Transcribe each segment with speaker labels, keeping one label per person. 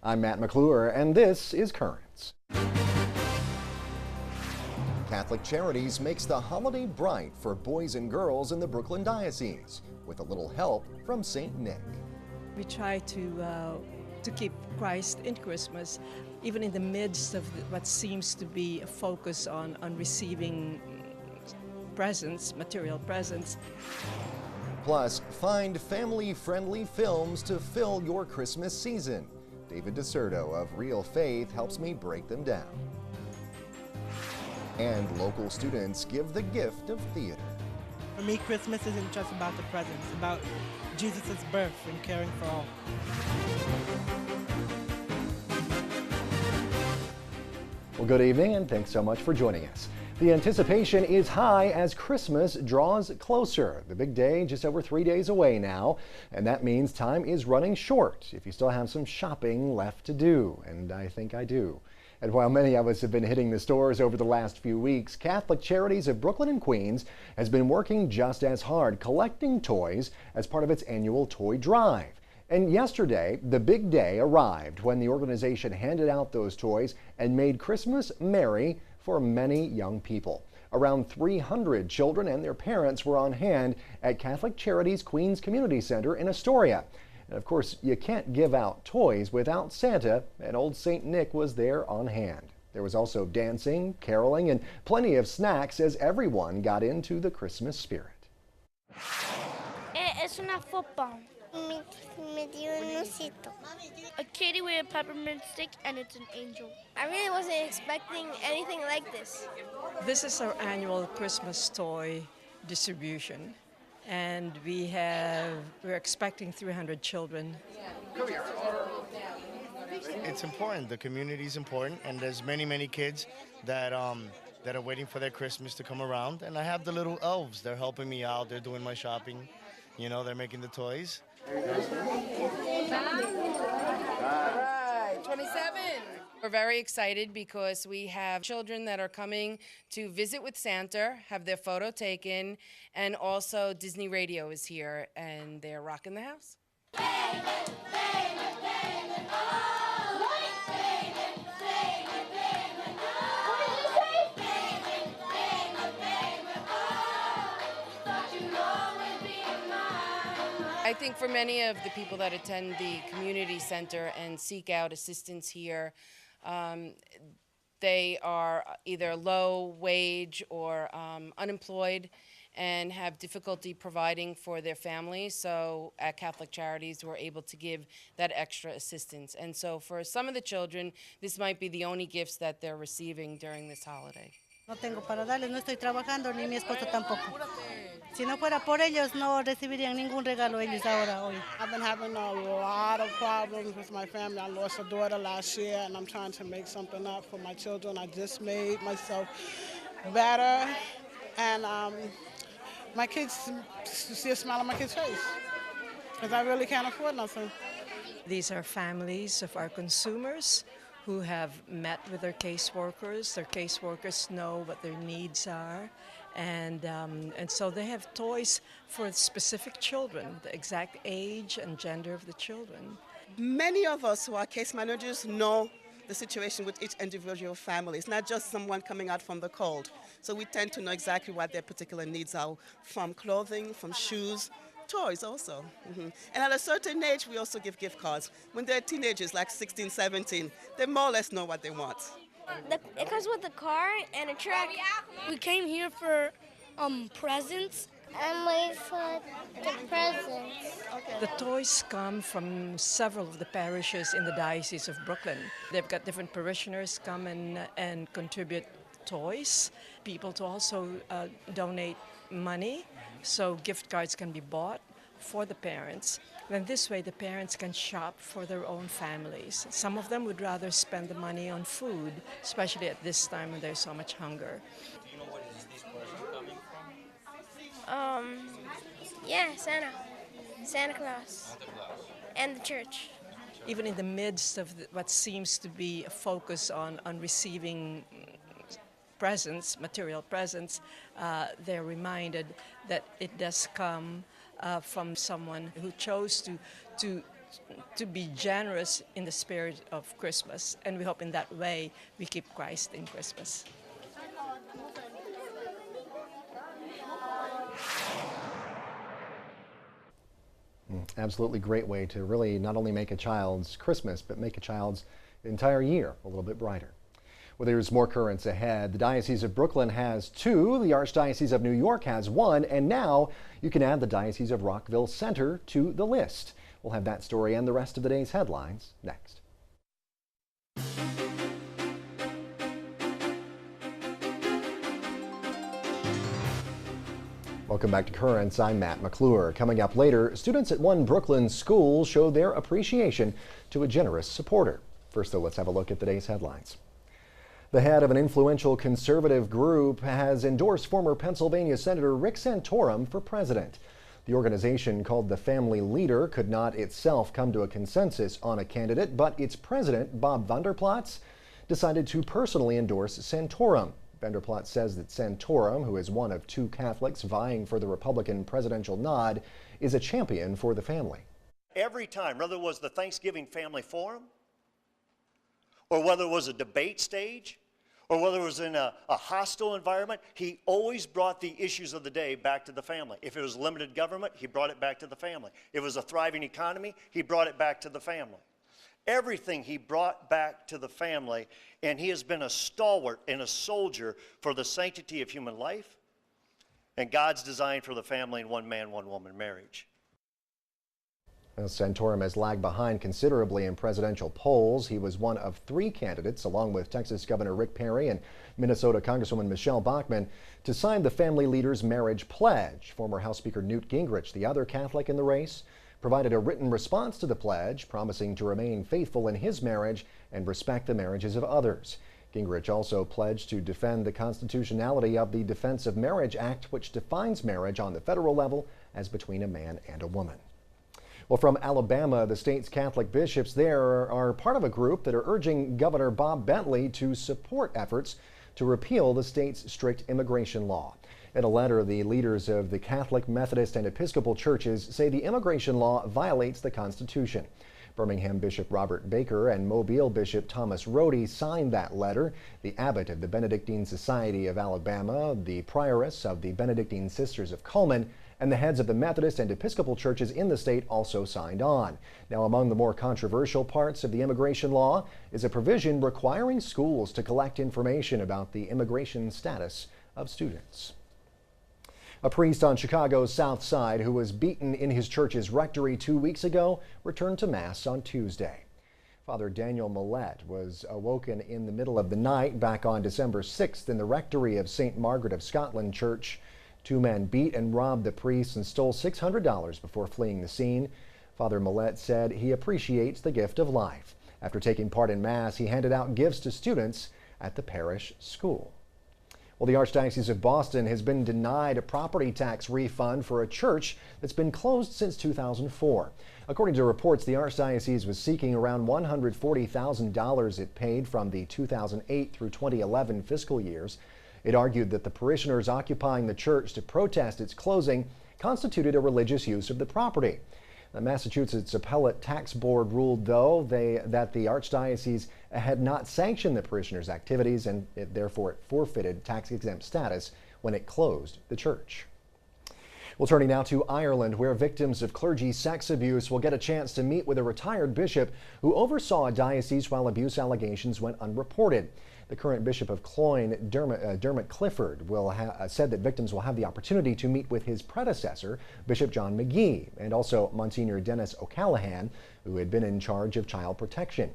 Speaker 1: I'm Matt McClure, and this is Currents. Catholic Charities makes the holiday bright for boys and girls in the Brooklyn Diocese, with a little help from St. Nick.
Speaker 2: We try to keep Christ in Christmas, even in the midst of what seems to be a focus on receiving presents, material presents.
Speaker 1: Plus, find family-friendly films to fill your Christmas season. David DeSerto of Real Faith helps me break them down. And local students give the gift of theater.
Speaker 3: For me, Christmas isn't just about the presents, it's about Jesus' birth and caring for all.
Speaker 1: Well, good evening, and thanks so much for joining us. The anticipation is high as Christmas draws closer. The big day just over 3 days away now, and that means time is running short if you still have some shopping left to do, and I think I do. And while many of us have been hitting the stores over the last few weeks, Catholic Charities of Brooklyn and Queens has been working just as hard, collecting toys as part of its annual toy drive. And yesterday, the big day arrived when the organization handed out those toys and made Christmas merry for many young people. Around 300 children and their parents were on hand at Catholic Charities Queens Community Center in Astoria. And of course, you can't give out toys without Santa, and old St. Nick was there on hand. There was also dancing, caroling, and plenty of snacks as everyone got into the Christmas spirit.
Speaker 4: Es una football. Me dio un osito. A kitty with a peppermint stick, and it's an angel. I really wasn't expecting anything like this.
Speaker 2: This is our annual Christmas toy distribution, and we're expecting 300 children.
Speaker 5: It's important. The community is important, and there's many kids that are waiting for their Christmas to come around. And I have the little elves. They're helping me out. They're doing my shopping. You know, they're making the toys.
Speaker 6: All right, 27. We're very excited because we have children that are coming to visit with Santa, have their photo taken, and also Disney Radio is here, and they're rocking the house. I think for many of the people that attend the community center and seek out assistance here, they are either low wage or unemployed and have difficulty providing for their families. So at Catholic Charities, we're able to give that extra assistance. And so for some of the children, this might be the only gifts that they're receiving during this holiday.
Speaker 3: No tengo para darles, no estoy trabajando, ni mi esposo tampoco. Si no fuera por ellos, no recibirían ningún regalo ellos ahora, hoy.
Speaker 7: I've been having a lot of problems with my family. I lost a daughter last year, and I'm trying to make something up for my children. I just made myself better, and my kids, you see a smile on my kids' face, because I really can't afford nothing.
Speaker 2: These are families of our consumers who have met with their caseworkers. Their caseworkers know what their needs are, and so they have toys for specific children, the exact age and gender of the children.
Speaker 8: Many of us who are case managers know the situation with each individual family. It's not just someone coming out from the cold. So we tend to know exactly what their particular needs are, from clothing, from shoes, toys also. And at a certain age, we also give gift cards. When they're teenagers, like 16, 17, they more or less know what they want.
Speaker 4: It comes with a car and a truck. We came here for presents. I'm waiting for the presents.
Speaker 2: The toys come from several of the parishes in the Diocese of Brooklyn. They've got different parishioners come and contribute toys. People to also donate money, so gift cards can be bought for the parents. Then this way the parents can shop for their own families. Some of them would rather spend the money on food, especially at this time when there's so much hunger.
Speaker 9: Do you know where these toys are coming from?
Speaker 4: Yeah, Santa Claus, and the church.
Speaker 2: Even in the midst of what seems to be a focus on receiving presents, material presents, they're reminded that it does come from someone who chose to to be generous in the spirit of Christmas. And we hope in that way we keep Christ in Christmas.
Speaker 1: Absolutely great way to really not only make a child's Christmas, but make a child's entire year a little bit brighter. Well, there's more currents ahead. The Diocese of Brooklyn has 2, the Archdiocese of New York has 1, and now you can add the Diocese of Rockville Center to the list. We'll have that story and the rest of the day's headlines next. Welcome back to Currents. I'm Matt McClure. Coming up later, students at one Brooklyn school show their appreciation to a generous supporter. First, though, let's have a look at today's headlines. The head of an influential conservative group has endorsed former Pennsylvania Senator Rick Santorum for president. The organization, called the Family Leader, could not itself come to a consensus on a candidate, but its president, Bob Vanderplatz, decided to personally endorse Santorum. Vanderplatz says that Santorum, who is one of 2 Catholics vying for the Republican presidential nod, is a champion for the family.
Speaker 10: Every time, whether it was the Thanksgiving Family Forum, or whether it was a debate stage, or whether it was in a hostile environment, he always brought the issues of the day back to the family. If it was limited government, he brought it back to the family. If it was a thriving economy, he brought it back to the family. Everything he brought back to the family, and he has been a stalwart and a soldier for the sanctity of human life and God's design for the family in one man, one woman marriage.
Speaker 1: Well, Santorum has lagged behind considerably in presidential polls. He was one of 3 candidates, along with Texas Governor Rick Perry and Minnesota Congresswoman Michelle Bachmann, to sign the Family Leader's marriage pledge. Former House Speaker Newt Gingrich, the other Catholic in the race, provided a written response to the pledge, promising to remain faithful in his marriage and respect the marriages of others. Gingrich also pledged to defend the constitutionality of the Defense of Marriage Act, which defines marriage on the federal level as between a man and a woman. Well, from Alabama, the state's Catholic bishops there are part of a group that are urging Governor Bob Bentley to support efforts to repeal the state's strict immigration law. In a letter, the leaders of the Catholic, Methodist, and Episcopal churches say the immigration law violates the Constitution. Birmingham Bishop Robert Baker and Mobile Bishop Thomas Rohde signed that letter. The abbot of the Benedictine Society of Alabama, the prioress of the Benedictine Sisters of Coleman, and the heads of the Methodist and Episcopal churches in the state also signed on. Now, among the more controversial parts of the immigration law is a provision requiring schools to collect information about the immigration status of students. A priest on Chicago's South Side who was beaten in his church's rectory 2 weeks ago returned to Mass on Tuesday. Father Daniel Millett was awoken in the middle of the night back on December 6th in the rectory of St. Margaret of Scotland Church. 2 men beat and robbed the priest and stole $600 before fleeing the scene. Father Millett said he appreciates the gift of life. After taking part in Mass, he handed out gifts to students at the parish school. Well, the Archdiocese of Boston has been denied a property tax refund for a church that's been closed since 2004. According to reports, the Archdiocese was seeking around $140,000 it paid from the 2008 through 2011 fiscal years. It argued that the parishioners occupying the church to protest its closing constituted a religious use of the property. The Massachusetts Appellate Tax Board ruled, though, that the Archdiocese had not sanctioned the parishioners' activities and therefore it forfeited tax-exempt status when it closed the church. Well, turning now to Ireland, where victims of clergy sex abuse will get a chance to meet with a retired bishop who oversaw a diocese while abuse allegations went unreported. The current Bishop of Cloyne, Dermot Clifford, said that victims will have the opportunity to meet with his predecessor, Bishop John McGee, and also Monsignor Dennis O'Callaghan, who had been in charge of child protection.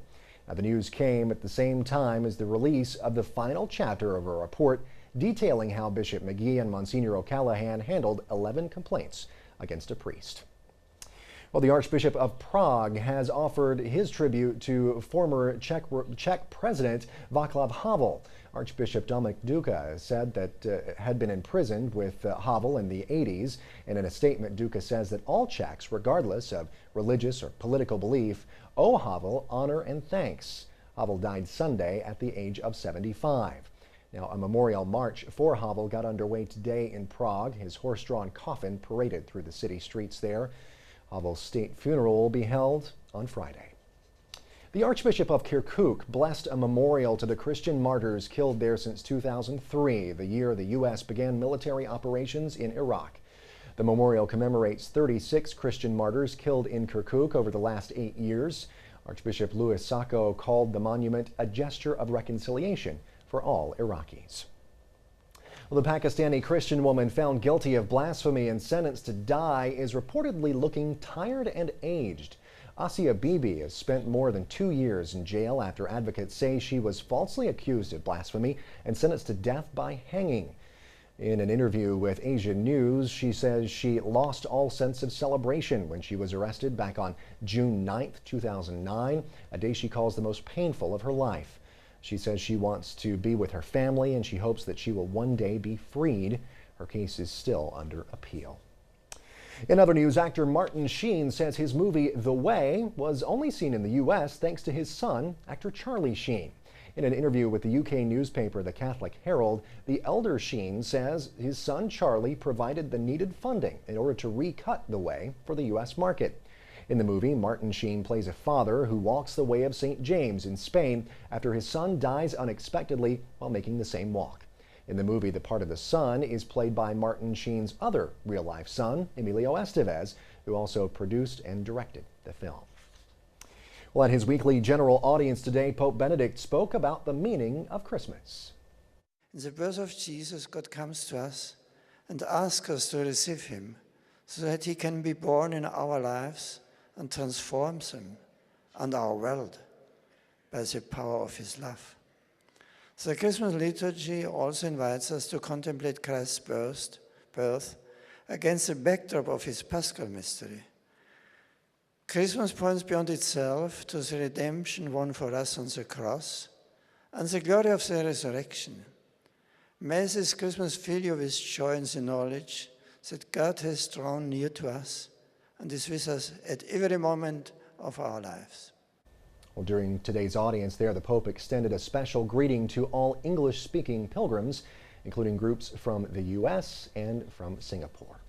Speaker 1: Now, the news came at the same time as the release of the final chapter of a report detailing how Bishop McGee and Monsignor O'Callaghan handled 11 complaints against a priest. Well, the Archbishop of Prague has offered his tribute to former Czech President Václav Havel. Archbishop Dominik Duka said that had been imprisoned with Havel in the 80s, and in a statement, Duka says that all Czechs, regardless of religious or political belief, owe Havel honor and thanks. Havel died Sunday at the age of 75. Now, a memorial march for Havel got underway today in Prague. His horse-drawn coffin paraded through the city streets there. Havel's state funeral will be held on Friday. The Archbishop of Kirkuk blessed a memorial to the Christian martyrs killed there since 2003, the year the U.S. began military operations in Iraq. The memorial commemorates 36 Christian martyrs killed in Kirkuk over the last 8 years. Archbishop Louis Sacco called the monument a gesture of reconciliation for all Iraqis. Well, the Pakistani Christian woman found guilty of blasphemy and sentenced to die is reportedly looking tired and aged. Asia Bibi has spent more than 2 years in jail after advocates say she was falsely accused of blasphemy and sentenced to death by hanging. In an interview with Asia News, she says she lost all sense of celebration when she was arrested back on June 9, 2009, a day she calls the most painful of her life. She says she wants to be with her family and she hopes that she will one day be freed. Her case is still under appeal. In other news, actor Martin Sheen says his movie The Way was only seen in the U.S. thanks to his son, actor Charlie Sheen. In an interview with the UK newspaper The Catholic Herald, the elder Sheen says his son Charlie provided the needed funding in order to recut The Way for the U.S. market. In the movie, Martin Sheen plays a father who walks the way of St. James in Spain after his son dies unexpectedly while making the same walk. In the movie, the part of the son is played by Martin Sheen's other real-life son, Emilio Estevez, who also produced and directed the film. Well, at his weekly general audience today, Pope Benedict spoke about the meaning of Christmas.
Speaker 11: In the birth of Jesus, God comes to us and asks us to receive him so that he can be born in our lives and transforms them and our world by the power of his love. The Christmas liturgy also invites us to contemplate Christ's birth against the backdrop of his Paschal mystery. Christmas points beyond itself to the redemption won for us on the cross and the glory of the resurrection. May this Christmas fill you with joy in the knowledge that God has drawn near to us and is with us at every moment of our lives.
Speaker 1: Well, during today's audience there, the Pope extended a special greeting to all English-speaking pilgrims, including groups from the U.S. and from Singapore.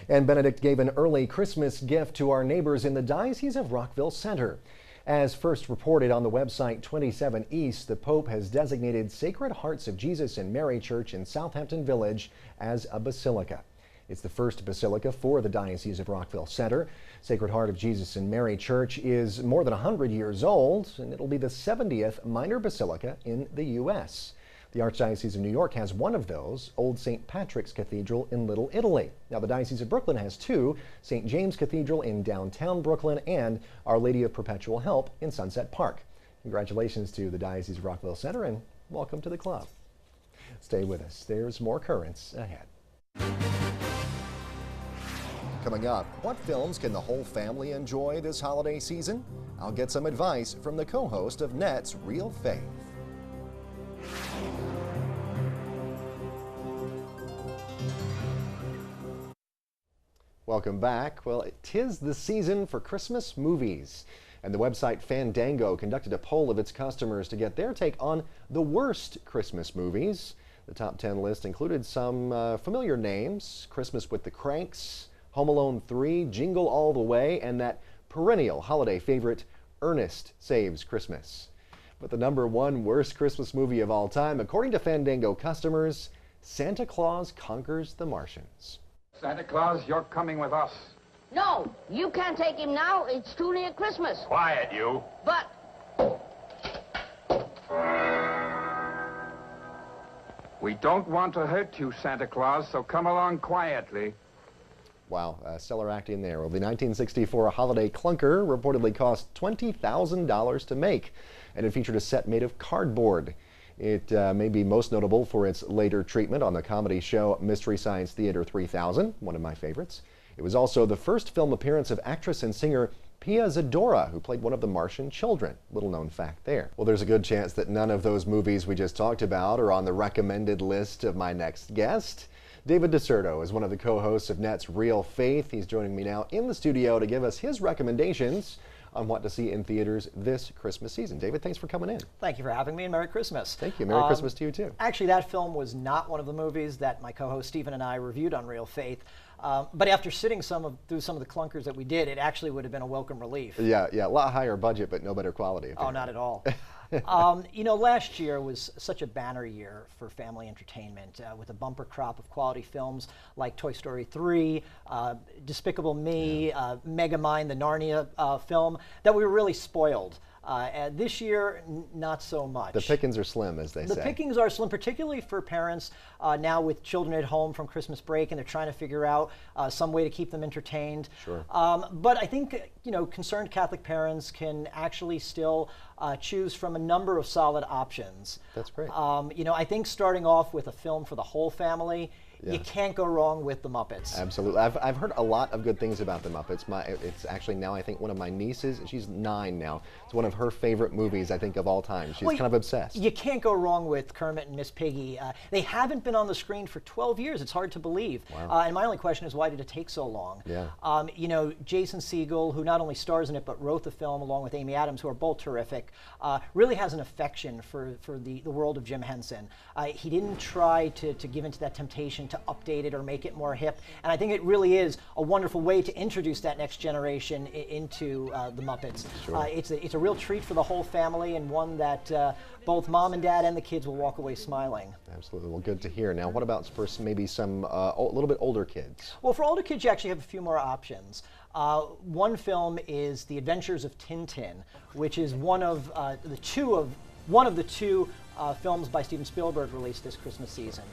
Speaker 1: And Benedict gave an early Christmas gift to our neighbors in the Diocese of Rockville Center. As first reported on the website 27 East, the Pope has designated Sacred Hearts of Jesus and Mary Church in Southampton Village as a basilica. It's the first basilica for the Diocese of Rockville Center. Sacred Heart of Jesus and Mary Church is more than 100 years old, and it'll be the 70th minor basilica in the U.S. The Archdiocese of New York has one of those, Old St. Patrick's Cathedral in Little Italy. Now, the Diocese of Brooklyn has two, St. James Cathedral in downtown Brooklyn and Our Lady of Perpetual Help in Sunset Park. Congratulations to the Diocese of Rockville Center and welcome to the club. Stay with us. There's more currents ahead. Coming up, what films can the whole family enjoy this holiday season? I'll get some advice from the co-host of Net's Real Faith. Welcome back. Well, 'tis the season for Christmas movies. And the website Fandango conducted a poll of its customers to get their take on the worst Christmas movies. The top 10 list included some familiar names: Christmas with the Cranks, Home Alone 3, Jingle All the Way, and that perennial holiday favorite, Ernest Saves Christmas. But the #1 worst Christmas movie of all time, according to Fandango customers, Santa Claus Conquers the Martians.
Speaker 12: Santa Claus, you're coming with us.
Speaker 13: No, you can't take him now. It's too near Christmas.
Speaker 12: Quiet, you.
Speaker 13: But
Speaker 12: We don't want to hurt you, Santa Claus, so come along quietly.
Speaker 1: Wow, stellar acting there. Well, the 1964 holiday clunker reportedly cost $20,000 to make, and it featured a set made of cardboard. It may be most notable for its later treatment on the comedy show Mystery Science Theater 3000, one of my favorites. It was also the first film appearance of actress and singer Pia Zadora, who played one of the Martian children. Little known fact there. Well, there's a good chance that none of those movies we just talked about are on the recommended list of my next guest. David DeSerto is one of the co-hosts of Net's Real Faith. He's joining me now in the studio to give us his recommendations on what to see in theaters this Christmas season. David, thanks for coming in.
Speaker 14: Thank you for having me, and Merry Christmas.
Speaker 1: Thank you. Merry Christmas to you, too.
Speaker 14: Actually, that film was not one of the movies that my co-host Stephen and I reviewed on Real Faith. But after sitting through some of the clunkers that we did, it actually would have been a welcome relief.
Speaker 1: Yeah, a lot higher budget, but no better quality.
Speaker 14: Oh, not at all. Last year was such a banner year for family entertainment with a bumper crop of quality films like Toy Story 3, Despicable Me, Megamind, the Narnia film, that we were really spoiled. This year, not so much.
Speaker 1: The pickings are slim, as they say.
Speaker 14: The pickings are slim, particularly for parents now with children at home from Christmas break, and they're trying to figure out some way to keep them entertained.
Speaker 1: Sure.
Speaker 14: But I think concerned Catholic parents can actually still choose from a number of solid options.
Speaker 1: That's great.
Speaker 14: I think starting off with a film for the whole family. You can't go wrong with the Muppets.
Speaker 1: Absolutely. I've heard a lot of good things about the Muppets. It's actually now, I think, one of my nieces, she's 9 now, it's one of her favorite movies, I think, of all time. She's kind of obsessed.
Speaker 14: You can't go wrong with Kermit and Miss Piggy. They haven't been on the screen for 12 years. It's hard to believe.
Speaker 1: Wow.
Speaker 14: And my only question is, why did it take so long?
Speaker 1: Yeah.
Speaker 14: Jason Segel, who not only stars in it, but wrote the film along with Amy Adams, who are both terrific, really has an affection for the world of Jim Henson. He didn't try to give into that temptation to update it or make it more hip, and I think it really is a wonderful way to introduce that next generation into the Muppets.
Speaker 1: Sure.
Speaker 14: It's a real treat for the whole family, and one that both mom and dad and the kids will walk away smiling.
Speaker 1: Absolutely. Well, good to hear. Now, what about for maybe some a little bit older kids?
Speaker 14: Well, for older kids, you actually have a few more options. One film is The Adventures of Tintin, which is one of the two films by Steven Spielberg released this Christmas season.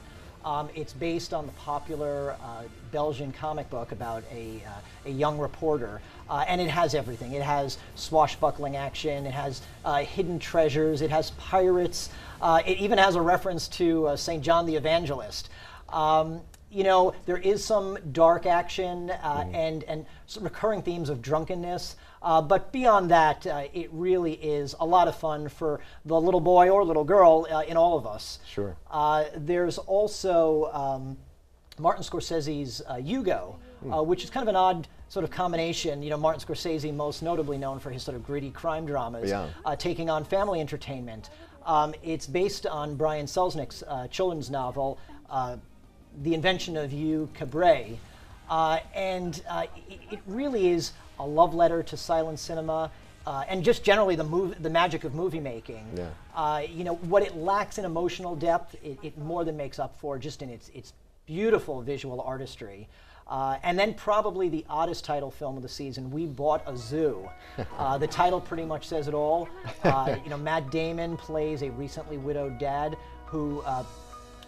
Speaker 14: It's based on the popular Belgian comic book about a young reporter, and it has everything. It has swashbuckling action, it has hidden treasures, it has pirates, it even has a reference to St. John the Evangelist. There is some dark action and some recurring themes of drunkenness, but beyond that, it really is a lot of fun for the little boy or little girl in all of us.
Speaker 1: Sure.
Speaker 14: There's also Martin Scorsese's Hugo, which is kind of an odd sort of combination. Martin Scorsese, most notably known for his sort of gritty crime dramas, taking on family entertainment. It's based on Brian Selznick's children's novel, The Invention of Hugh Cabret, and it really is a love letter to silent cinema and just generally the magic of movie making.
Speaker 1: Yeah.
Speaker 14: What it lacks in emotional depth, it more than makes up for just in its beautiful visual artistry. And then probably the oddest title film of the season, We Bought a Zoo. The title pretty much says it all. Matt Damon plays a recently widowed dad who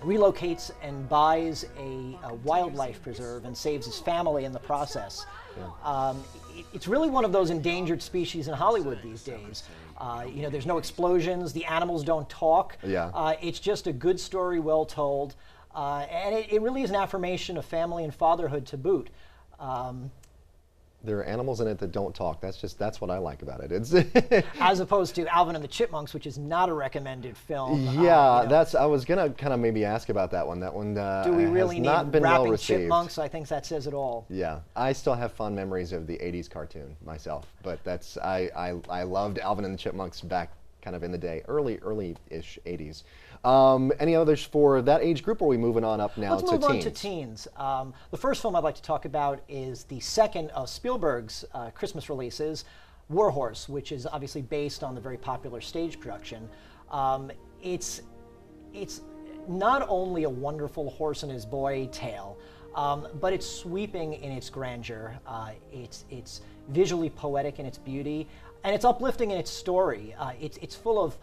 Speaker 14: relocates and buys a wildlife preserve and saves his family in the process. Yeah. It's really one of those endangered species in Hollywood these days. There's no explosions, the animals don't talk.
Speaker 1: Yeah.
Speaker 14: It's just a good story, well told, and it really is an affirmation of family and fatherhood to boot.
Speaker 1: There are animals in it that don't talk. That's what I like about it. It's
Speaker 14: as opposed to Alvin and the Chipmunks, which is not a recommended film.
Speaker 1: Yeah, I was gonna kind of maybe ask about that one. That one
Speaker 14: do we really
Speaker 1: has
Speaker 14: need
Speaker 1: not been
Speaker 14: rapping
Speaker 1: well received.
Speaker 14: chipmunks? I think that says it all.
Speaker 1: Yeah, I still have fond memories of the '80s cartoon myself, but I loved Alvin and the Chipmunks back kind of in the day, early-ish '80s. Any others for that age group, or are we moving on up now to teens?
Speaker 14: Let's move on to teens. The first film I'd like to talk about is the second of Spielberg's Christmas releases, War Horse, which is obviously based on the very popular stage production. It's not only a wonderful horse and his boy tale, but it's sweeping in its grandeur. It's visually poetic in its beauty, and it's uplifting in its story. It's full of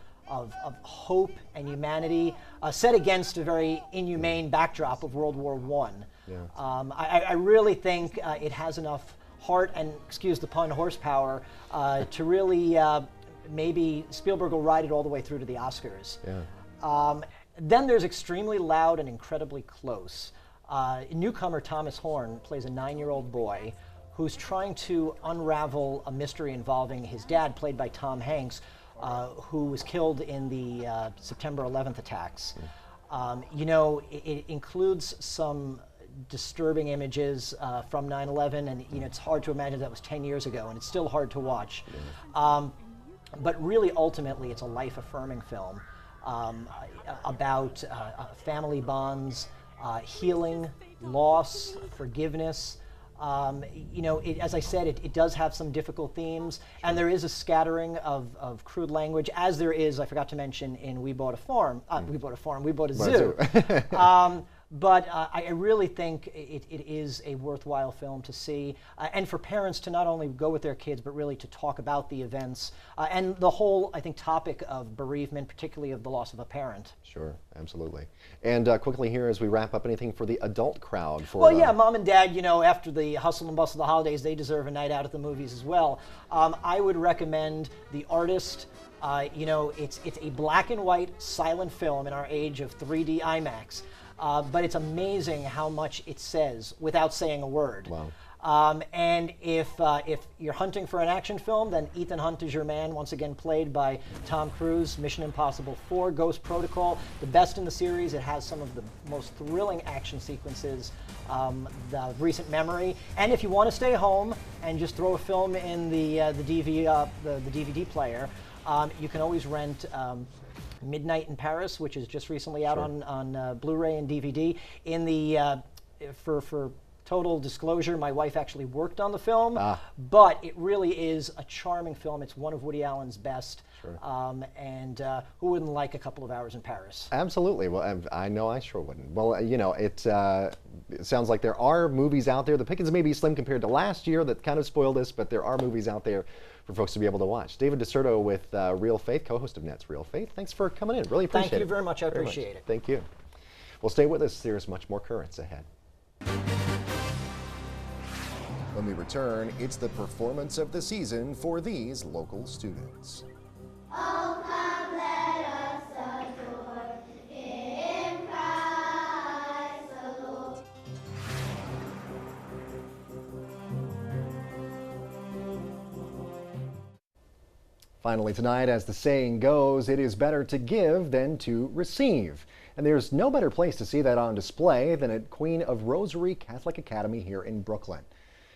Speaker 14: hope and humanity, set against a very inhumane backdrop of World War I.
Speaker 1: Yeah.
Speaker 14: I really think it has enough heart and, excuse the pun, horsepower to really maybe Spielberg will ride it all the way through to the Oscars.
Speaker 1: Yeah.
Speaker 14: Then there's Extremely Loud and Incredibly Close. Newcomer Thomas Horn plays a 9-year-old boy who's trying to unravel a mystery involving his dad, played by Tom Hanks, who was killed in the September 11th attacks. It includes some disturbing images from 9/11, and it's hard to imagine that was 10 years ago, and it's still hard to watch. But really, ultimately, it's a life-affirming film about family bonds, healing, loss, forgiveness. As I said, it does have some difficult themes, and there is a scattering of crude language, as there is, I forgot to mention, in We Bought a Zoo. But I really think it is a worthwhile film to see, and for parents to not only go with their kids, but really to talk about the events and the whole, I think, topic of bereavement, particularly of the loss of a parent.
Speaker 1: Sure, absolutely. And quickly here, as we wrap up, anything for the adult crowd?
Speaker 14: Yeah, mom and dad, after the hustle and bustle of the holidays, they deserve a night out at the movies as well. I would recommend The Artist. It's a black and white silent film in our age of 3D IMAX. But it's amazing how much it says without saying a word.
Speaker 1: Wow.
Speaker 14: And if you're hunting for an action film, then Ethan Hunt is your man, once again played by Tom Cruise. Mission Impossible 4, Ghost Protocol, the best in the series. It has some of the most thrilling action sequences, the recent memory. And if you want to stay home and just throw a film in the DVD player, you can always rent Midnight in Paris, which is just recently out on Blu-ray and DVD. For total disclosure, my wife actually worked on the film, but it really is a charming film. It's one of Woody Allen's best, and who wouldn't like a couple of hours in Paris?
Speaker 1: Absolutely. Well, I know I sure wouldn't. Well, it sounds like there are movies out there. The pickings may be slim compared to last year that kind of spoiled us, but there are movies out there for folks to be able to watch. David DeSerto with Real Faith, co-host of Net's Real Faith. Thanks for coming in. Really appreciate it.
Speaker 14: Thank you very much. I appreciate it.
Speaker 1: Thank you. Well, stay with us. There's much more Currents ahead. When we return, it's the performance of the season for these local students.
Speaker 15: Oh, come, let us adore in Christ the Lord.
Speaker 1: Finally tonight, as the saying goes, it is better to give than to receive. And there's no better place to see that on display than at Queen of Rosary Catholic Academy here in Brooklyn.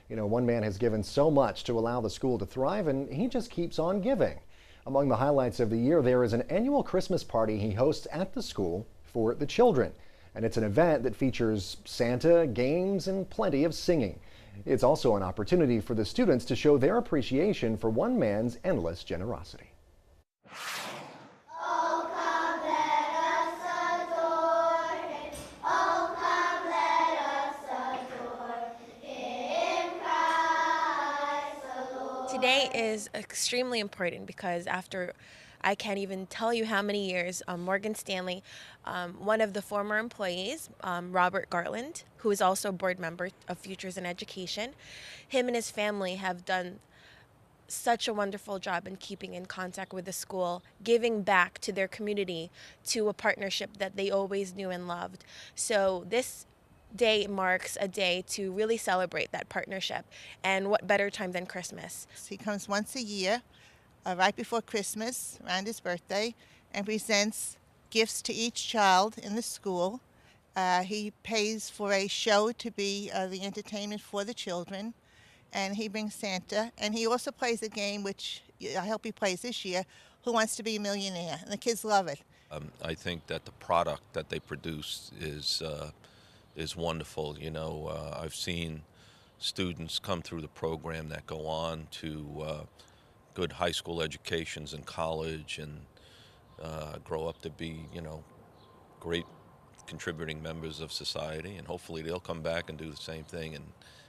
Speaker 1: One man has given so much to allow the school to thrive, and he just keeps on giving. Among the highlights of the year, there is an annual Christmas party he hosts at the school for the children. And it's an event that features Santa, games, and plenty of singing. It's also an opportunity for the students to show their appreciation for one man's endless generosity.
Speaker 15: Oh, come, let us adore him. Oh, come, let us adore in Christ the Lord.
Speaker 16: Today is extremely important because after I can't even tell you how many years, Morgan Stanley, one of the former employees, Robert Garland, who is also a board member of Futures in Education, him and his family have done such a wonderful job in keeping in contact with the school, giving back to their community, to a partnership that they always knew and loved. So this day marks a day to really celebrate that partnership, and what better time than Christmas.
Speaker 17: He comes once a year, right before Christmas, around his birthday, and presents gifts to each child in the school. He pays for a show to be the entertainment for the children, and he brings Santa. And he also plays a game, which I hope he plays this year, Who Wants to Be a Millionaire? And the kids love it.
Speaker 18: I think that the product that they produce is wonderful. I've seen students come through the program that go on to good high school educations and college and grow up to be, great contributing members of society, and hopefully they'll come back and do the same thing and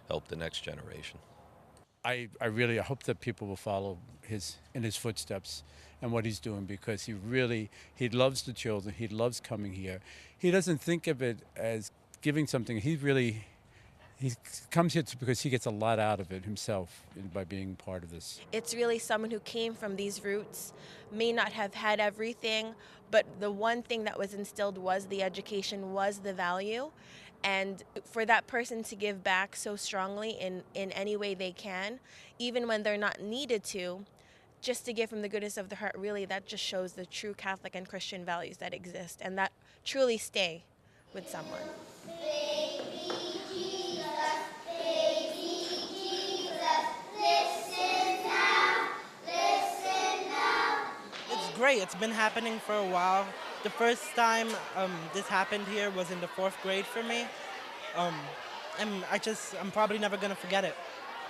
Speaker 18: help the next generation.
Speaker 19: I really hope that people will follow in his footsteps and what he's doing, because he loves the children, he loves coming here. He doesn't think of it as giving something. He comes here because he gets a lot out of it himself by being part of this.
Speaker 16: It's really someone who came from these roots, may not have had everything, but the one thing that was instilled was the education, was the value. And for that person to give back so strongly in any way they can, even when they're not needed to, just to give from the goodness of the heart, really that just shows the true Catholic and Christian values that exist and that truly stay with someone.
Speaker 20: It's great. It's been happening for a while. The first time this happened here was in the 4th grade for me. And I'm probably never going to forget it.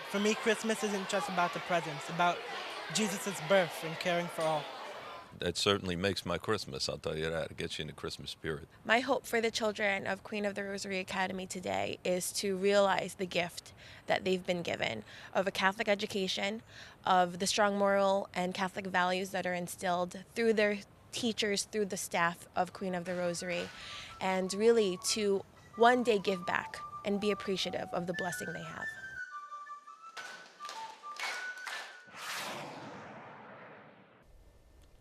Speaker 20: For me, Christmas isn't just about the presents, about Jesus' birth and caring for all.
Speaker 18: That certainly makes my Christmas, I'll tell you that. It gets you in the Christmas spirit.
Speaker 16: My hope for the children of Queen of the Rosary Academy today is to realize the gift that they've been given of a Catholic education, of the strong moral and Catholic values that are instilled through their teachers, through the staff of Queen of the Rosary, and really to one day give back and be appreciative of the blessing they have.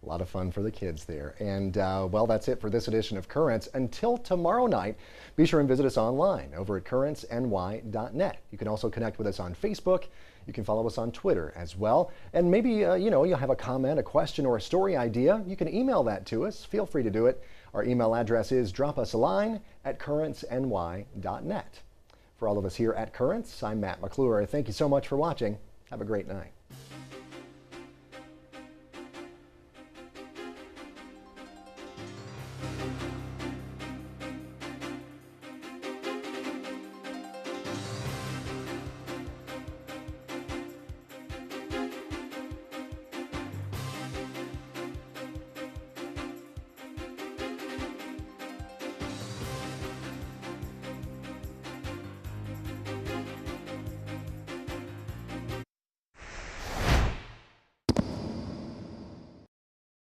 Speaker 1: A lot of fun for the kids there. And well, that's it for this edition of Currents. Until tomorrow night, be sure and visit us online over at currentsny.net. You can also connect with us on Facebook. You can follow us on Twitter as well. And maybe, you'll have a comment, a question, or a story idea. You can email that to us. Feel free to do it. Our email address is dropusAline@currentsny.net. For all of us here at Currents, I'm Matt McClure. Thank you so much for watching. Have a great night.